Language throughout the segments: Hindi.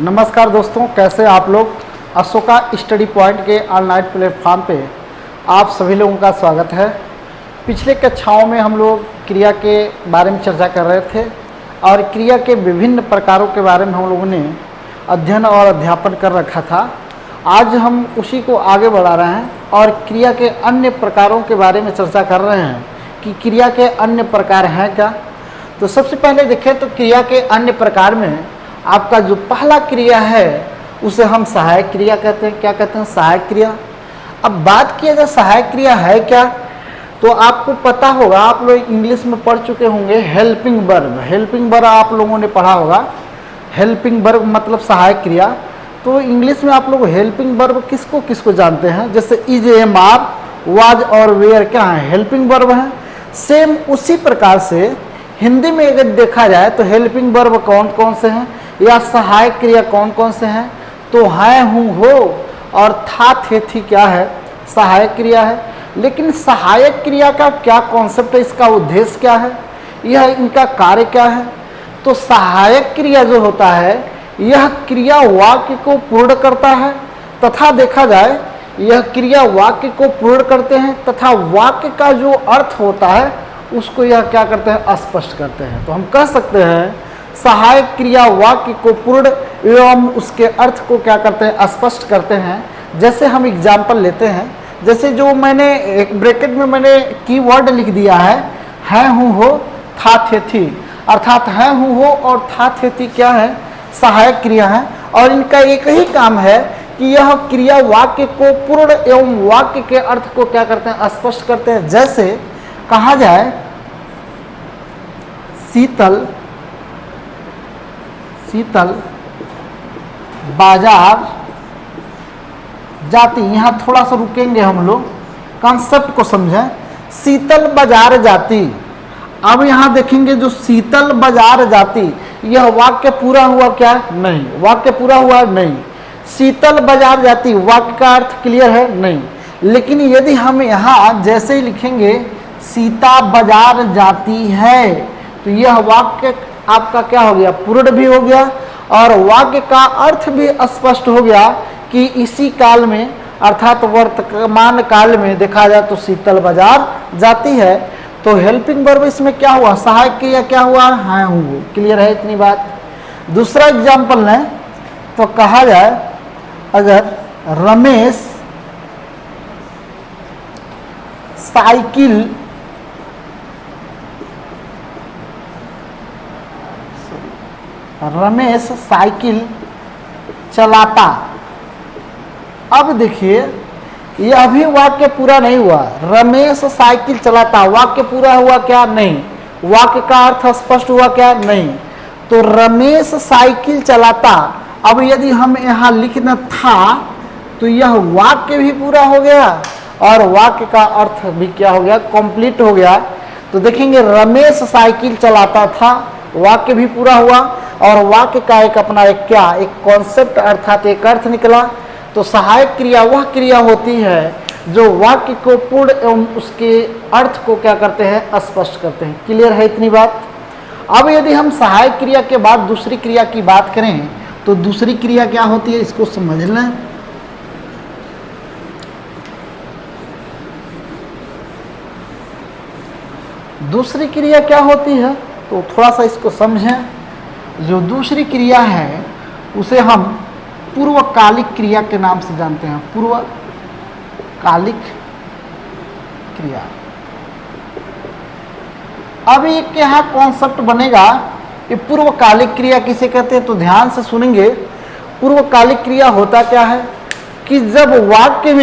नमस्कार दोस्तों, कैसे आप लोग। अशोका स्टडी पॉइंट के ऑनलाइन प्लेटफॉर्म पे आप सभी लोगों का स्वागत है। पिछले कक्षाओं में हम लोग क्रिया के बारे में चर्चा कर रहे थे और क्रिया के विभिन्न प्रकारों के बारे में हम लोगों ने अध्ययन और अध्यापन कर रखा था। आज हम उसी को आगे बढ़ा रहे हैं और क्रिया के अन्य प्रकारों के बारे में चर्चा कर रहे हैं कि क्रिया के अन्य प्रकार हैं क्या। तो सबसे पहले देखें तो क्रिया के अन्य प्रकार में आपका जो पहला क्रिया है उसे हम सहायक क्रिया कहते हैं। क्या कहते हैं? सहायक क्रिया। अब बात किया जाए सहायक क्रिया है क्या, तो आपको पता होगा, आप लोग इंग्लिश में पढ़ चुके होंगे हेल्पिंग वर्ब। हेल्पिंग वर्ब आप लोगों ने पढ़ा होगा। हेल्पिंग वर्ब मतलब सहायक क्रिया। तो इंग्लिश में आप लोग हेल्पिंग वर्ब किसको किसको जानते हैं? जैसे इज, एम, आर, वाज और वेयर क्या है? हेल्पिंग वर्ब है। सेम उसी प्रकार से हिंदी में अगर देखा जाए तो हेल्पिंग वर्ब कौन कौन से हैं या सहायक क्रिया कौन कौन से हैं? तो है, हूँ, हो और था, थे, थी क्या है? सहायक क्रिया है। लेकिन सहायक क्रिया का क्या कॉन्सेप्ट है, इसका उद्देश्य क्या है, यह इनका कार्य क्या है? तो सहायक क्रिया जो होता है यह क्रिया वाक्य को पूर्ण करता है तथा देखा जाए यह क्रिया वाक्य को पूर्ण करते हैं तथा वाक्य का जो अर्थ होता है उसको यह क्या करते हैं? स्पष्ट करते हैं। तो हम कह सकते हैं सहायक क्रिया वाक्य को पूर्ण एवं उसके अर्थ को क्या करते हैं? स्पष्ट करते हैं। जैसे हम एग्जाम्पल लेते हैं, जैसे जो मैंने एक ब्रैकेट में मैंने कीवर्ड लिख दिया है, हूँ, हो, था, थे, थी, अर्थात है, हूँ, हो और था, थे, थी क्या है? सहायक क्रिया है। और इनका एक ही काम है कि यह क्रिया वाक्य को पूर्ण एवं वाक्य के अर्थ को क्या करते हैं? स्पष्ट करते हैं। जैसे कहा जाए शीतल बाजार जाती। यहाँ थोड़ा सा रुकेंगे हम लोग, कॉन्सेप्ट को समझें। शीतल बाजार जाती। अब यहाँ देखेंगे जो शीतल बाजार जाती, यह वाक्य पूरा हुआ क्या? नहीं। वाक्य पूरा हुआ नहीं। शीतल बाजार जाती, वाक्य का अर्थ क्लियर है? नहीं। लेकिन यदि हम यहाँ जैसे ही लिखेंगे सीता बाजार जाती है, तो यह वाक्य आपका क्या हो गया? पूर्ण भी हो गया और वाक्य का अर्थ भी स्पष्ट हो गया कि इसी काल में अर्थात वर्तमान काल में देखा जाए तो शीतल बाजार जाती है। तो हेल्पिंग वर्ब इसमें क्या हुआ? सहायक क्रिया क्या हुआ? हाँ, हूँ। क्लियर है इतनी बात। दूसरा एग्जाम्पल लें तो कहा जाए अगर रमेश साइकिल चलाता। अब देखिए यह भी वाक्य पूरा नहीं हुआ। रमेश साइकिल चलाता, वाक्य पूरा हुआ क्या? नहीं। वाक्य का अर्थ स्पष्ट हुआ क्या? नहीं। तो रमेश साइकिल चलाता, अब यदि हम यहाँ लिखना था तो यह वाक्य भी पूरा हो गया और वाक्य का अर्थ भी क्या हो गया? कंप्लीट हो गया। तो देखेंगे रमेश साइकिल चलाता था, वाक्य भी पूरा हुआ और वाक्य का एक अपना एक क्या? एक कॉन्सेप्ट अर्थात एक अर्थ निकला। तो सहायक क्रिया वह क्रिया होती है जो वाक्य को पूर्ण एवं उसके अर्थ को क्या करते हैं? स्पष्ट करते हैं। क्लियर है इतनी बात। अब यदि हम सहायक क्रिया के बाद दूसरी क्रिया की बात करें तो दूसरी क्रिया क्या होती है, इसको समझ लें। दूसरी क्रिया क्या होती है तो थोड़ा सा इसको समझें। जो दूसरी क्रिया है उसे हम पूर्वकालिक क्रिया के नाम से जानते हैं। पूर्वकालिक क्रिया। अब ये क्या कॉन्सेप्ट बनेगा? ये पूर्वकालिक क्रिया किसे कहते हैं? तो ध्यान से सुनेंगे। पूर्वकालिक क्रिया होता क्या है कि जब वाक्य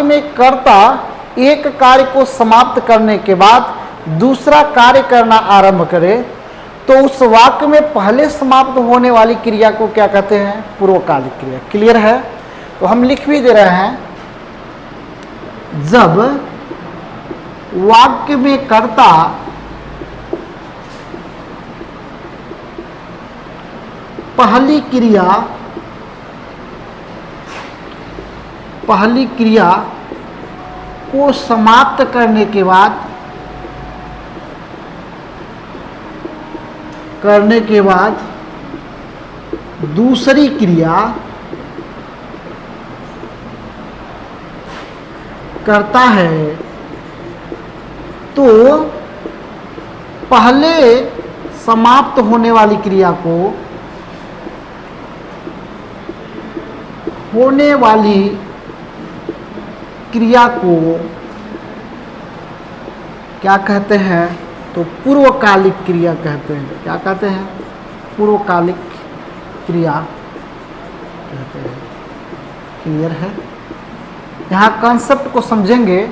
में कर्ता एक कार्य को समाप्त करने के बाद दूसरा कार्य करना आरंभ करे तो उस वाक्य में पहले समाप्त होने वाली क्रिया को क्या कहते हैं? पूर्वकालिक क्रिया। क्लियर है? तो हम लिख भी दे रहे हैं, जब वाक्य में कर्ता पहली क्रिया को समाप्त करने के बाद दूसरी क्रिया करता है तो पहले समाप्त होने वाली क्रिया को क्या कहते हैं? तो पूर्वकालिक क्रिया कहते हैं। क्या कहते हैं? पूर्वकालिक क्रिया कहते हैं। क्लियर है? यहाँ कॉन्सेप्ट को समझेंगे।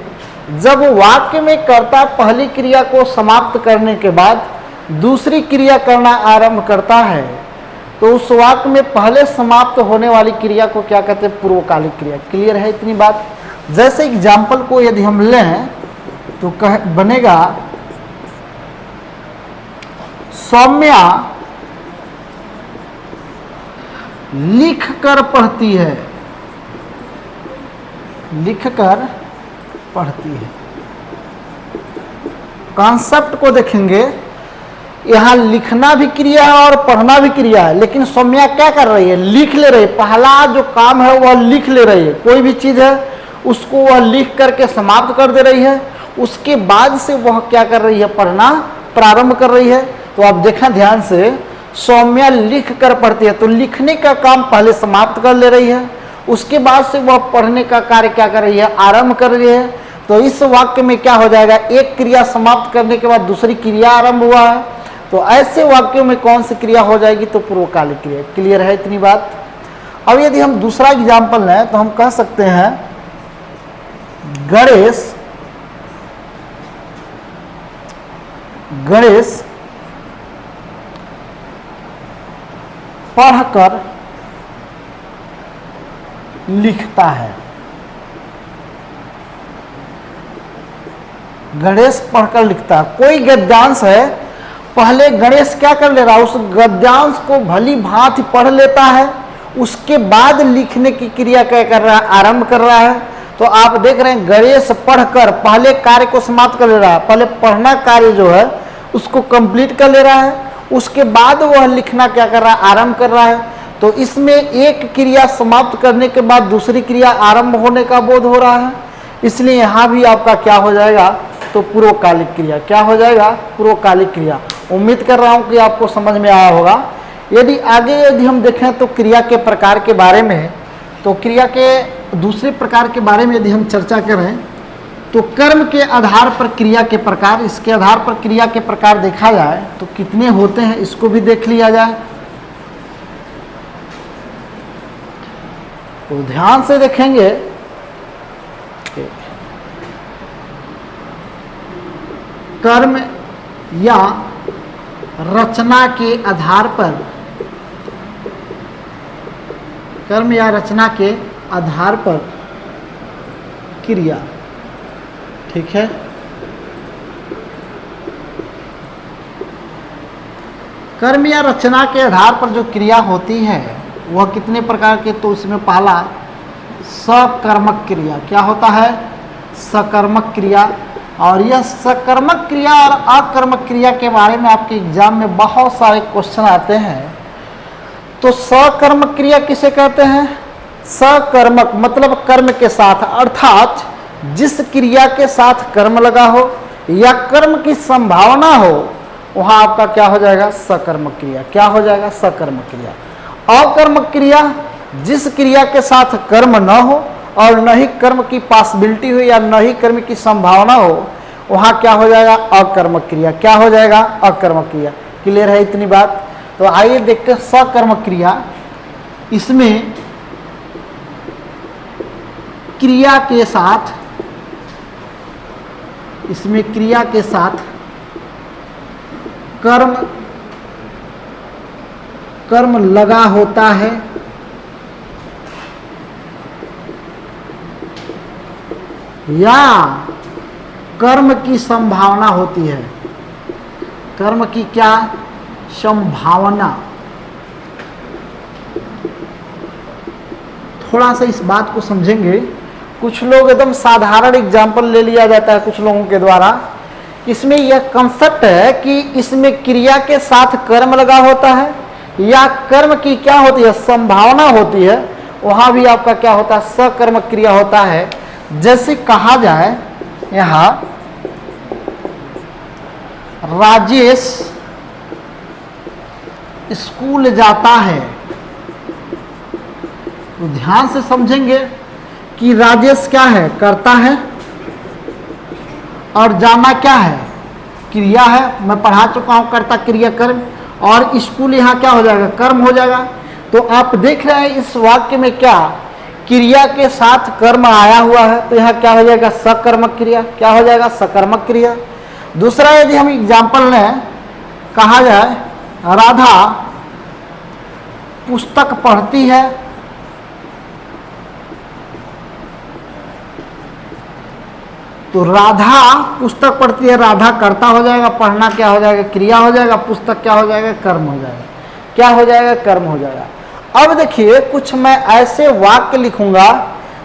जब वाक्य में कर्ता पहली क्रिया को समाप्त करने के बाद दूसरी क्रिया करना आरंभ करता है तो उस वाक्य में पहले समाप्त होने वाली क्रिया को क्या कहते हैं? पूर्वकालिक क्रिया। क्लियर है इतनी बात? जैसे एग्जाम्पल को यदि हम लें तो बनेगा सौम्या लिख कर पढ़ती है। लिख कर पढ़ती है। कॉन्सेप्ट को देखेंगे, यहां लिखना भी क्रिया है और पढ़ना भी क्रिया है, लेकिन सौम्या क्या कर रही है? लिख ले रही है। पहला जो काम है वह लिख ले रही है। कोई भी चीज है उसको वह लिख करके समाप्त कर दे रही है, उसके बाद से वह क्या कर रही है? पढ़ना प्रारंभ कर रही है। तो आप देखें ध्यान से, सौम्या लिख कर पढ़ती है तो लिखने का काम पहले समाप्त कर ले रही है, उसके बाद से वह पढ़ने का कार्य क्या कर रही है? आरंभ कर रही है। तो इस वाक्य में क्या हो जाएगा? एक क्रिया समाप्त करने के बाद दूसरी क्रिया आरंभ हुआ है, तो ऐसे वाक्यों में कौन सी क्रिया हो जाएगी? तो पूर्वकालिक क्रिया। क्लियर है इतनी बात? अब यदि हम दूसरा एग्जाम्पल लें तो हम कह सकते हैं गणेश पढ़कर लिखता है। गणेश पढ़कर लिखता है। कोई गद्यांश है, पहले गणेश क्या कर ले रहा है? उस गद्यांश को भली भांति पढ़ लेता है, उसके बाद लिखने की क्रिया क्या कर रहा है? आरंभ कर रहा है। तो आप देख रहे हैं गणेश पढ़कर पहले कार्य को समाप्त कर ले रहा है, पहले पढ़ना कार्य जो है उसको कंप्लीट कर ले रहा है, उसके बाद वह लिखना क्या कर रहा है? आरंभ कर रहा है। तो इसमें एक क्रिया समाप्त करने के बाद दूसरी क्रिया आरंभ होने का बोध हो रहा है, इसलिए यहाँ भी आपका क्या हो जाएगा? तो पूर्वकालिक क्रिया। क्या हो जाएगा? पूर्वकालिक क्रिया। उम्मीद कर रहा हूँ कि आपको समझ में आया होगा। यदि हम देखें तो क्रिया के प्रकार के बारे में, तो क्रिया के दूसरे प्रकार के बारे में यदि हम चर्चा करें तो कर्म के आधार पर क्रिया के प्रकार, इसके आधार पर क्रिया के प्रकार देखा जाए तो कितने होते हैं इसको भी देख लिया जाए। तो ध्यान से देखेंगे, कर्म या रचना के आधार पर, कर्म या रचना के आधार पर क्रिया। ठीक है? कर्म या रचना के आधार पर जो क्रिया होती है वह कितने प्रकार के? तो इसमें पहला सकर्मक क्रिया। क्या होता है? सकर्मक क्रिया। और यह सकर्मक क्रिया और अकर्मक क्रिया के बारे में आपके एग्जाम में बहुत सारे क्वेश्चन आते हैं। तो सकर्मक क्रिया किसे कहते हैं? सकर्मक मतलब कर्म के साथ, अर्थात जिस क्रिया के साथ कर्म लगा हो या कर्म की संभावना हो वहां आपका क्या हो जाएगा? सकर्मक क्रिया। क्या हो जाएगा? सकर्मक क्रिया। अकर्मक क्रिया, जिस क्रिया के साथ कर्म न हो और न ही कर्म की पॉसिबिलिटी हो या न ही कर्म की संभावना हो, वहां क्या हो जाएगा? अकर्मक क्रिया। क्या हो जाएगा? अकर्मक क्रिया। क्लियर है इतनी बात? तो आइए देखते हैं सकर्मक क्रिया। इसमें क्रिया के साथ कर्म लगा होता है या कर्म की संभावना होती है। कर्म की क्या? संभावना। थोड़ा सा इस बात को समझेंगे। कुछ लोग एकदम साधारण एग्जाम्पल ले लिया जाता है कुछ लोगों के द्वारा। इसमें यह कंसेप्ट है कि इसमें क्रिया के साथ कर्म लगा होता है या कर्म की क्या होती है, संभावना होती है, वहां भी आपका क्या होता है, सकर्मक क्रिया होता है। जैसे कहा जाए यहां राजेश स्कूल जाता है, तो ध्यान से समझेंगे कि राजेश क्या है, करता है, और जाना क्या है, क्रिया है। मैं पढ़ा चुका हूं कर्ता क्रिया कर्म, और स्कूल यहाँ क्या हो जाएगा, कर्म हो जाएगा। तो आप देख रहे हैं इस वाक्य में क्या क्रिया के साथ कर्म आया हुआ है, तो यहाँ क्या हो जाएगा, सकर्मक क्रिया। क्या हो जाएगा, सकर्मक क्रिया। दूसरा यदि हम एग्जाम्पल लें, कहा जाए राधा पुस्तक पढ़ती है, तो राधा पुस्तक पढ़ती है, राधा कर्ता हो जाएगा, पढ़ना क्या हो जाएगा, क्रिया हो जाएगा, पुस्तक क्या हो जाएगा, कर्म हो जाएगा। क्या हो जाएगा, कर्म हो जाएगा। अब देखिए कुछ मैं ऐसे वाक्य लिखूंगा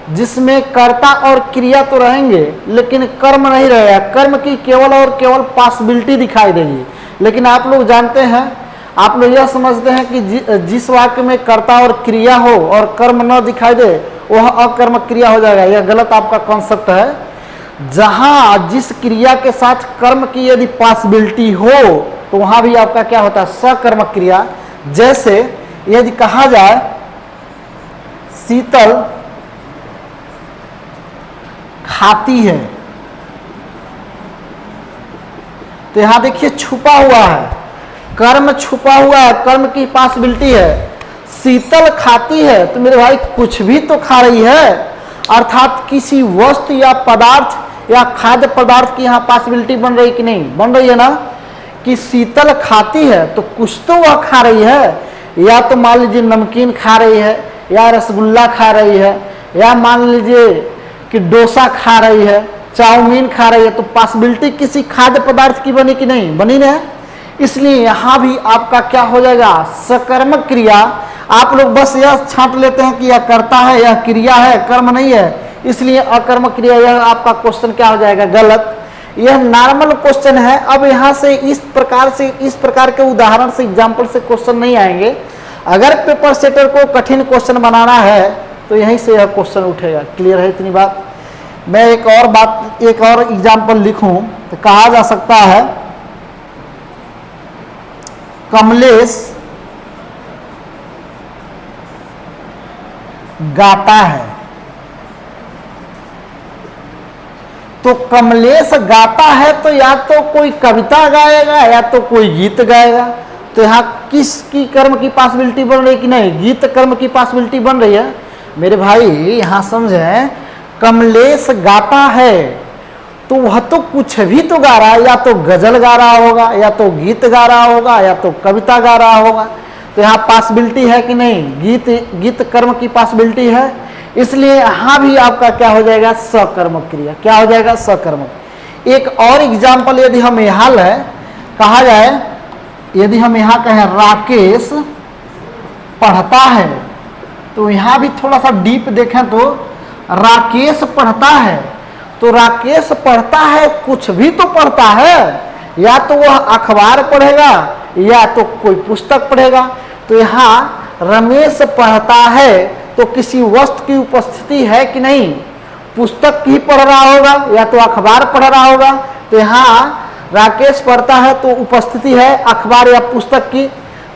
जिसमें कर्ता और क्रिया तो रहेंगे लेकिन कर्म नहीं रहेगा, कर्म की केवल और केवल पॉसिबिलिटी दिखाई देगी। लेकिन आप लोग जानते हैं, आप लोग यह समझते हैं कि जिस वाक्य में कर्ता और क्रिया हो और कर्म न दिखाई दे वह अकर्मक क्रिया हो जाएगा। यह गलत आपका कॉन्सेप्ट है। जहां जिस क्रिया के साथ कर्म की यदि पॉसिबिलिटी हो तो वहां भी आपका क्या होता है, सकर्मक क्रिया। जैसे यदि कहा जाए शीतल खाती है, तो यहां देखिए छुपा हुआ है, कर्म छुपा हुआ है, कर्म की पॉसिबिलिटी है। शीतल खाती है तो मेरे भाई कुछ भी तो खा रही है, अर्थात किसी वस्तु या पदार्थ या खाद्य पदार्थ की यहाँ पॉसिबिलिटी बन रही कि नहीं, बन रही है ना, कि शीतल खाती है तो कुछ तो वह खा रही है। या तो मान लीजिए नमकीन खा रही है, या रसगुल्ला खा रही है, या मान लीजिए कि डोसा खा रही है, चाउमीन खा रही है, तो पॉसिबिलिटी किसी खाद्य पदार्थ की बनी कि नहीं, बनी ना। इसलिए यहाँ भी आपका क्या हो जाएगा, सकर्मक क्रिया। आप लोग बस यह छांट लेते हैं कि यह कर्ता है, यह क्रिया है, कर्म नहीं है, इसलिए अकर्मक क्रिया। यह आपका क्वेश्चन क्या हो जाएगा, गलत। यह नॉर्मल क्वेश्चन है। अब यहाँ से इस प्रकार के उदाहरण से, एग्जाम्पल से क्वेश्चन नहीं आएंगे। अगर पेपर सेटर को कठिन क्वेश्चन बनाना है तो यहीं से यह क्वेश्चन उठेगा। क्लियर है इतनी बात। मैं एक और एग्जाम्पल लिखूं तो कहा जा सकता है कमलेश गाता है, तो कमलेश गाता है तो या तो कोई कविता गाएगा या तो कोई गीत गाएगा। तो यहाँ किसकी कर्म की पॉसिबिलिटी बन रही कि नहीं, गीत कर्म की पॉसिबिलिटी बन रही है। मेरे भाई यहाँ समझें, कमलेश गाता है तो वह तो कुछ भी तो गा रहा है, या तो गजल गा रहा होगा, या तो गीत गा रहा होगा, या तो कविता गा रहा होगा। तो यहाँ पॉसिबिलिटी है कि नहीं, गीत कर्म की पॉसिबिलिटी है। इसलिए यहाँ भी आपका क्या हो जाएगा, सकर्मक क्रिया। क्या हो जाएगा, सकर्मक। एक और एग्जाम्पल यदि हम यहाँ लें, कहा जाए यदि हम यहाँ कहें राकेश पढ़ता है, तो यहाँ भी थोड़ा सा डीप देखें तो राकेश पढ़ता है, तो राकेश पढ़ता है, कुछ भी तो पढ़ता है, या तो वह अखबार पढ़ेगा या तो कोई पुस्तक पढ़ेगा। तो यहाँ रमेश पढ़ता है तो किसी वस्तु की उपस्थिति है कि नहीं, पुस्तक ही पढ़ रहा होगा या तो अखबार पढ़ रहा होगा। तो यहाँ राकेश पढ़ता है तो उपस्थिति है अखबार या पुस्तक की।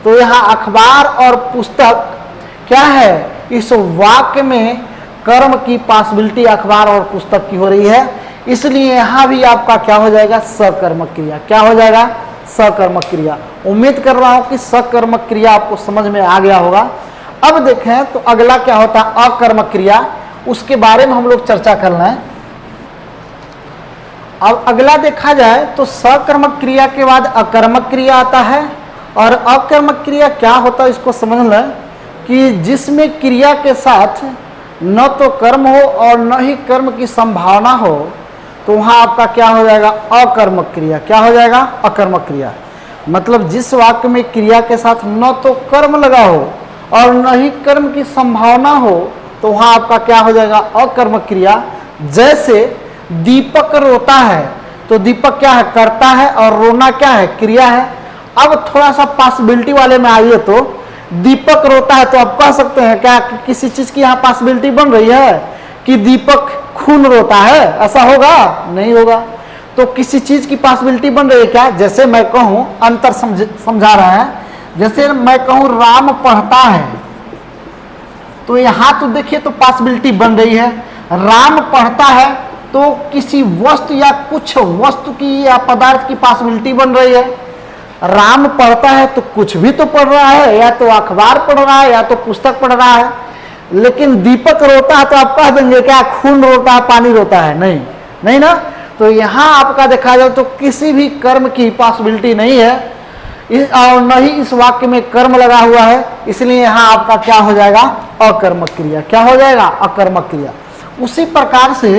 तो यहाँ अखबार और पुस्तक क्या है, इस वाक्य में कर्म की पॉसिबिलिटी अखबार और पुस्तक की हो रही है। इसलिए यहाँ भी आपका क्या हो जाएगा, सकर्मक क्रिया। क्या हो जाएगा, सकर्मक क्रिया। उम्मीद कर रहा हूं कि सकर्मक क्रिया आपको समझ में आ गया होगा। अब देखें तो अगला क्या होता है, अकर्मक क्रिया। उसके बारे में हम लोग चर्चा कर रहे हैं। अब अगला देखा जाए तो सकर्मक क्रिया के बाद अकर्मक क्रिया आता है। और अकर्मक क्रिया क्या होता है इसको समझ लें कि जिसमें क्रिया के साथ न तो कर्म हो और न ही कर्म की संभावना हो, तो वहाँ आपका क्या हो जाएगा, अकर्मक क्रिया। क्या हो जाएगा, अकर्मक क्रिया। मतलब जिस वाक्य में क्रिया के साथ न तो कर्म लगा हो और न ही कर्म की संभावना हो, तो वहाँ आपका क्या हो जाएगा, अकर्मक क्रिया। जैसे दीपक रोता है, तो दीपक क्या है, कर्ता है, और रोना क्या है, क्रिया है। अब थोड़ा सा पॉसिबिलिटी वाले में आइए तो दीपक रोता है, तो आप कह सकते हैं क्या कि किसी चीज की यहाँ पॉसिबिलिटी बन रही है कि दीपक खून रोता है? ऐसा होगा? नहीं होगा। तो किसी चीज की पॉसिबिलिटी बन रही है क्या? जैसे मैं कहूं, अंतर समझा रहा है, जैसे मैं कहूं राम पढ़ता है, तो यहां तो देखिए तो पॉसिबिलिटी बन रही है, राम पढ़ता है तो किसी वस्तु या कुछ वस्तु की या पदार्थ की पॉसिबिलिटी बन रही है। राम पढ़ता है तो कुछ भी तो पढ़ रहा है, या तो अखबार पढ़ रहा है या तो पुस्तक पढ़ रहा है। लेकिन दीपक रोता है तो आप कह देंगे क्या खून रोता है, पानी रोता है? नहीं, नहीं ना। तो यहाँ आपका देखा जाए तो किसी भी कर्म की पॉसिबिलिटी नहीं है, और न ही इस वाक्य में कर्म लगा हुआ है, इसलिए यहाँ आपका क्या हो जाएगा? अकर्मक क्रिया। क्या हो जाएगा? अकर्मक क्रिया। उसी प्रकार से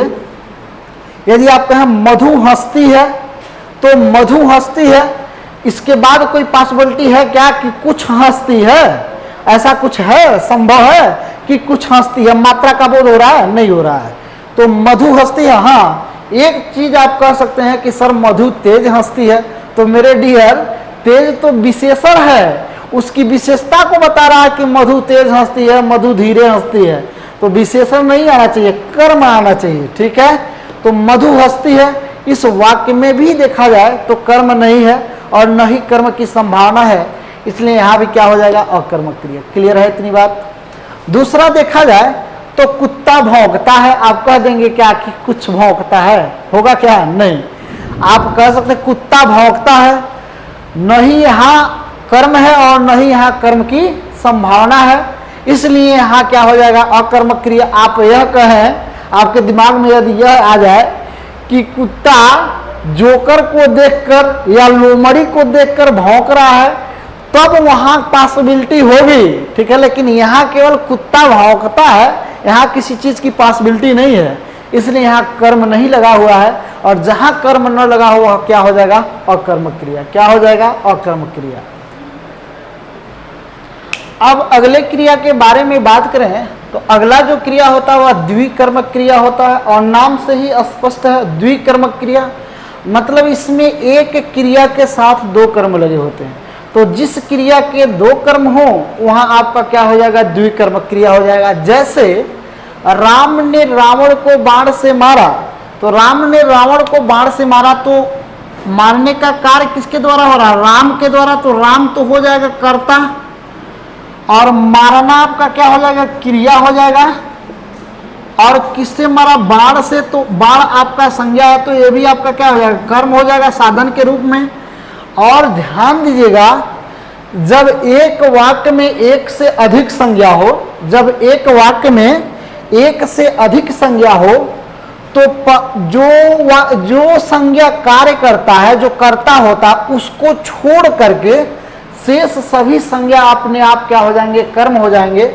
यदि आप कहें मधु हंसती है, तो मधु हंसती है, इसके बाद कोई पॉसिबिलिटी है क्या कि कुछ हंसती है? ऐसा कुछ है? संभव है कि कुछ हंसती है? मात्रा का बोध हो रहा है? नहीं हो रहा है। तो मधु हंसती है। हाँ, एक चीज आप कह सकते हैं कि सर मधु तेज हंसती है, तो मेरे डियर तेज तो विशेषण है, उसकी विशेषता को बता रहा है कि मधु तेज हंसती है, मधु धीरे हंसती है, तो विशेषण नहीं आना चाहिए, कर्म आना चाहिए। ठीक है, तो मधु हंसती है, इस वाक्य में भी देखा जाए तो कर्म नहीं है और न ही कर्म की संभावना है, इसलिए यहां भी क्या हो जाएगा? अकर्मक क्रिया। क्लियर है इतनी बात? दूसरा देखा जाए तो कुत्ता भौंकता है, आप कह देंगे क्या कि कुछ भौंकता है? होगा क्या? नहीं। आप कह सकते कुत्ता भौंकता है, न ही यहाँ कर्म है और न ही यहाँ कर्म की संभावना है, इसलिए यहाँ क्या हो जाएगा? अकर्मक क्रिया। आप यह कहें, आपके दिमाग में यदि यह आ जाए कि कुत्ता जोकर को देखकर या लोमड़ी को देखकर भौंक रहा है, तब वहां पॉसिबिलिटी होगी। ठीक है, लेकिन यहाँ केवल कुत्ता भौंकता है, यहाँ किसी चीज की पॉसिबिलिटी नहीं है, इसलिए यहाँ कर्म नहीं लगा हुआ है, और जहां कर्म न लगा हुआ क्या हो जाएगा? अकर्मक क्रिया। क्या हो जाएगा? अकर्मक क्रिया। अब अगले क्रिया के बारे में बात करें तो अगला जो क्रिया होता है वह द्विकर्मक क्रिया होता है, और नाम से ही स्पष्ट है द्विकर्मक क्रिया, मतलब इसमें एक क्रिया के साथ दो कर्म लगे होते हैं। तो जिस क्रिया के दो कर्म हो वहां आपका क्या हो जाएगा? द्विकर्मक क्रिया हो जाएगा। जैसे राम ने रावण को बाण से मारा, तो राम ने रावण को बाण से मारा, तो मारने का कार्य किसके द्वारा हो रहा है? राम के द्वारा। तो राम तो हो जाएगा कर्ता, और मारना आपका क्या हो जाएगा? क्रिया हो जाएगा। और किससे मारा? बाण से, तो बाण आपका संज्ञा है, तो ये भी आपका क्या हो जाएगा? कर्म हो जाएगा साधन के रूप में। और ध्यान दीजिएगा, जब एक वाक्य में एक से अधिक संज्ञा हो, जब एक वाक्य में एक से अधिक संज्ञा हो, तो जो संज्ञा कार्य करता है, जो कर्ता होता है, उसको छोड़ करके शेष सभी संज्ञा अपने आप क्या हो जाएंगे? कर्म हो जाएंगे।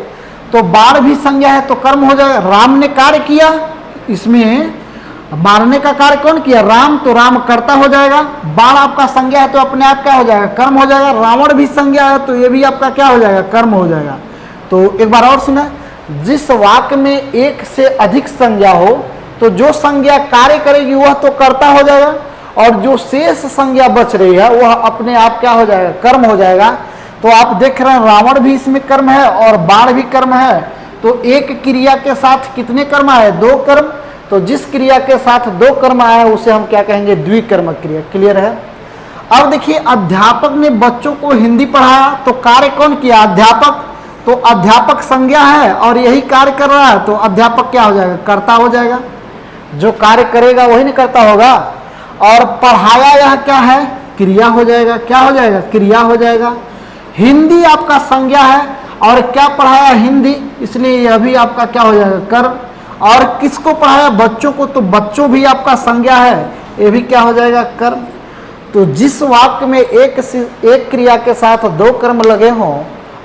तो बाण भी संज्ञा है तो कर्म हो जाएगा। राम ने कार्य किया, इसमें मारने का कार्य कौन किया? राम, तो राम कर्ता हो जाएगा। बाण आपका संज्ञा है तो अपने आप क्या हो जाएगा? कर्म हो जाएगा। रावण भी संज्ञा है तो ये भी आपका क्या हो जाएगा? कर्म हो जाएगा। तो एक बार और सुना, जिस वाक्य में एक से अधिक संज्ञा हो, तो जो संज्ञा कार्य करेगी वह तो कर्ता हो जाएगा, और जो शेष संज्ञा बच रही है वह अपने आप क्या हो जाएगा? कर्म हो जाएगा। तो आप देख रहे हैं रावण भी इसमें कर्म है और बाण भी कर्म है, तो एक क्रिया के साथ कितने कर्म आए? दो कर्म। तो जिस क्रिया के साथ दो कर्म आए उसे हम क्या कहेंगे? द्विकर्मक क्रिया। क्लियर है? अब देखिए, अध्यापक ने बच्चों को हिंदी पढ़ाया, तो कार्य कौन किया? अध्यापक। तो अध्यापक संज्ञा है और यही कार्य कर रहा है, तो अध्यापक क्या हो जाएगा? कर्ता हो जाएगा। जो कार्य करेगा वही नहीं कर्ता होगा। और पढ़ाया यह क्या है? क्रिया हो जाएगा। क्या हो जाएगा? क्रिया हो जाएगा। हिंदी आपका संज्ञा है और क्या पढ़ाया? हिंदी, इसलिए यह भी आपका क्या हो जाएगा? कर्म। और किसको पढ़ाया? बच्चों को, तो बच्चों भी आपका संज्ञा है, ये भी क्या हो जाएगा? कर्म। तो जिस वाक्य में एक क्रिया के साथ दो कर्म लगे हों,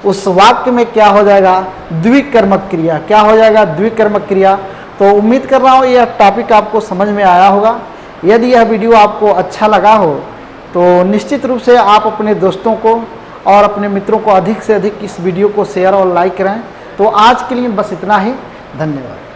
उस वाक्य में क्या हो जाएगा? द्विकर्मक क्रिया। क्या हो जाएगा? द्विकर्मक क्रिया। तो उम्मीद कर रहा हूँ यह टॉपिक आपको समझ में आया होगा। यदि यह वीडियो आपको अच्छा लगा हो तो निश्चित रूप से आप अपने दोस्तों को और अपने मित्रों को अधिक से अधिक इस वीडियो को शेयर और लाइक करें। तो आज के लिए बस इतना ही। धन्यवाद।